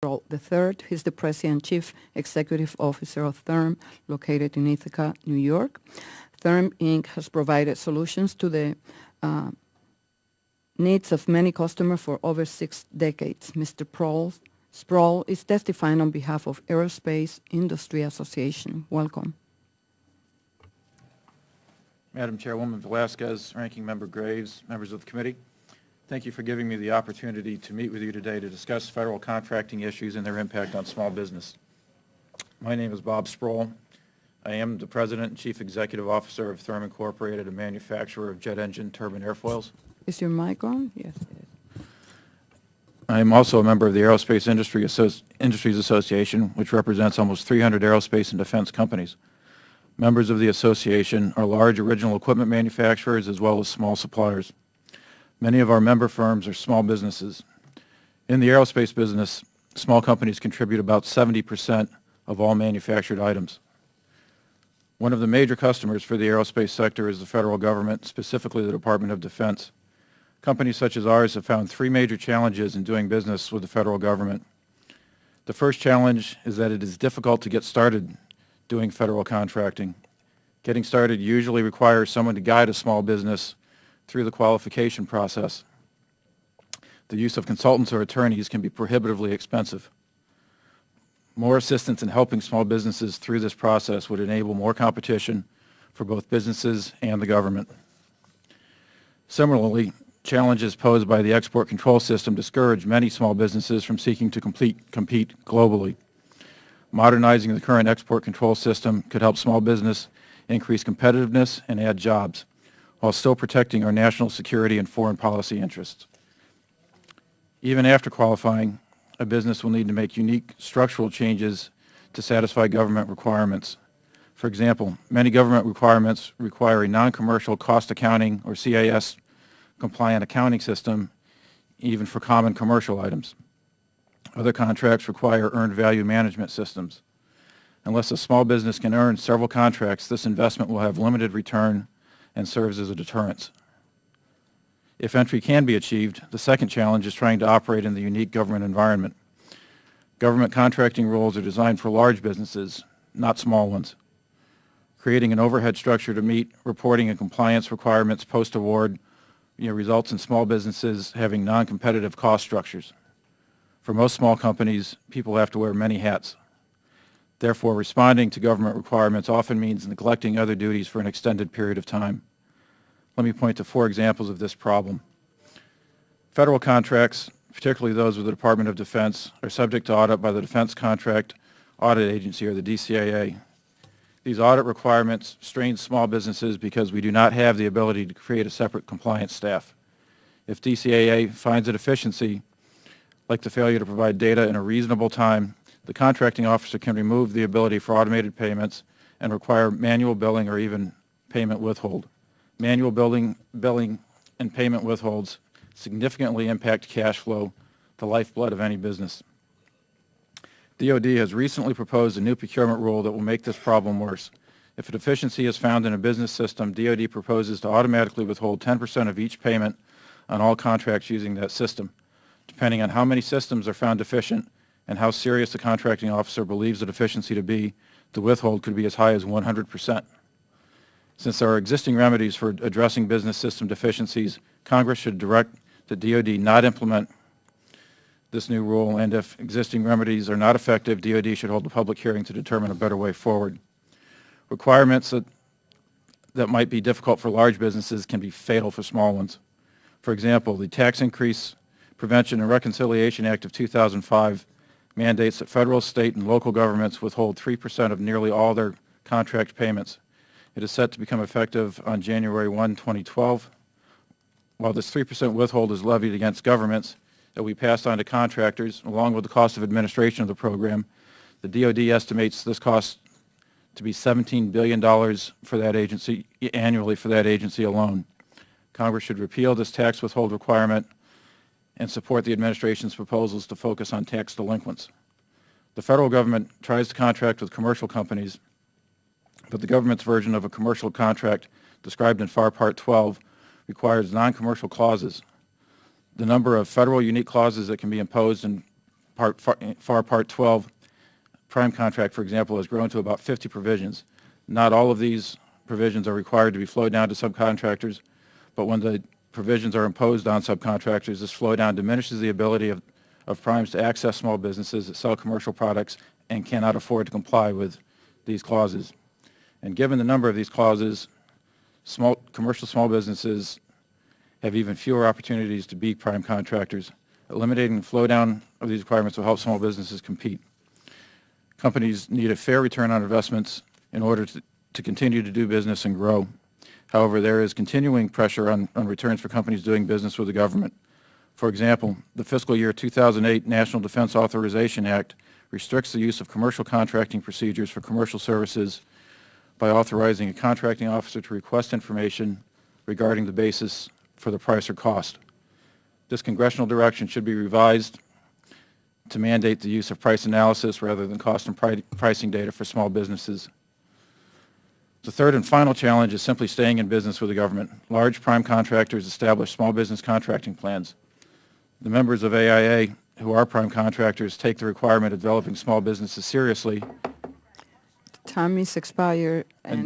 Sproul III. He's the President and Chief Executive Officer of Therm, located in Ithaca, New York. Therm, Inc. has provided solutions to the needs of many customers for over 6 decades. Mr. Sproul is testifying on behalf of Aerospace Industry Association. Welcome. Madam Chairwoman Velasquez, Ranking Member Graves, members of the committee, thank you for giving me the opportunity to meet with you today to discuss federal contracting issues and their impact on small business. My name is Bob Sproul. I am the President and Chief Executive Officer of Therm Incorporated, a manufacturer of jet engine turbine airfoils. Is your mic on? Yes, it is. I am also a member of the Aerospace Industries Association, which represents almost 300 aerospace and defense companies. Members of the association are large original equipment manufacturers as well as small suppliers. Many of our member firms are small businesses. In the aerospace business, small companies contribute about 70% of all manufactured items. One of the major customers for the aerospace sector is the federal government, specifically the Department of Defense. Companies such as ours have found 3 major challenges in doing business with the federal government. The first challenge is that it is difficult to get started doing federal contracting. Getting started usually requires someone to guide a small business through the qualification process. The use of consultants or attorneys can be prohibitively expensive. More assistance in helping small businesses through this process would enable more competition for both businesses and the government. Similarly, challenges posed by the export control system discourage many small businesses from seeking to compete globally. Modernizing the current export control system could help small business increase competitiveness and add jobs, while still protecting our national security and foreign policy interests. Even after qualifying, a business will need to make unique structural changes to satisfy government requirements. For example, many government requirements require a non-commercial cost accounting or CAS compliant accounting system, even for common commercial items. Other contracts require earned value management systems. Unless a small business can earn several contracts, this investment will have limited return and serves as a deterrent. If entry can be achieved, the second challenge is trying to operate in the unique government environment. Government contracting rules are designed for large businesses, not small ones. Creating an overhead structure to meet reporting and compliance requirements post-award results in small businesses having non-competitive cost structures. For most small companies, people have to wear many hats. Therefore, responding to government requirements often means neglecting other duties for an extended period of time. Let me point to 4 examples of this problem. Federal contracts, particularly those with the Department of Defense, are subject to audit by the Defense Contract Audit Agency, or the DCAA. These audit requirements strain small businesses because we do not have the ability to create a separate compliance staff. If DCAA finds a deficiency, like the failure to provide data in a reasonable time, the contracting officer can remove the ability for automated payments and require manual billing or even payment withhold. Manual billing and payment withholds significantly impact cash flow, the lifeblood of any business. DoD has recently proposed a new procurement rule that will make this problem worse. If a deficiency is found in a business system, DoD proposes to automatically withhold 10% of each payment on all contracts using that system. Depending on how many systems are found deficient and how serious the contracting officer believes the deficiency to be, the withhold could be as high as 100%. Since there are existing remedies for addressing business system deficiencies, Congress should direct the DoD not implement this new rule, and if existing remedies are not effective, DoD should hold a public hearing to determine a better way forward. Requirements that might be difficult for large businesses can be fatal for small ones. For example, the Tax Increase Prevention and Reconciliation Act of 2005 mandates that federal, state, and local governments withhold 3% of nearly all their contract payments. It is set to become effective on January 1, 2012. While this 3% withhold is levied against governments that we passed on to contractors, along with the cost of administration of the program, the DoD estimates this cost to be $17 billion for that agency annually for that agency alone. Congress should repeal this tax withhold requirement and support the administration's proposals to focus on tax delinquents. The federal government tries to contract with commercial companies, but the government's version of a commercial contract described in FAR Part 12 requires non-commercial clauses. The number of federal unique clauses that can be imposed in FAR Part 12 prime contract, for example, has grown to about 50 provisions. Not all of these provisions are required to be flowed down to subcontractors, but when the provisions are imposed on subcontractors, this flow down diminishes the ability of primes to access small businesses that sell commercial products and cannot afford to comply with these clauses. And given the number of these clauses, commercial small businesses have even fewer opportunities to be prime contractors. Eliminating the flow down of these requirements will help small businesses compete. Companies need a fair return on investments in order to continue to do business and grow. However, there is continuing pressure on returns for companies doing business with the government. For example, the fiscal year 2008 National Defense Authorization Act restricts the use of commercial contracting procedures for commercial services by authorizing a contracting officer to request information regarding the basis for the price or cost. This congressional direction should be revised to mandate the use of price analysis rather than cost and pricing data for small businesses. The third and final challenge is simply staying in business with the government. Large prime contractors establish small business contracting plans. The members of AIA who are prime contractors take the requirement of developing small businesses seriously. Time is expired. And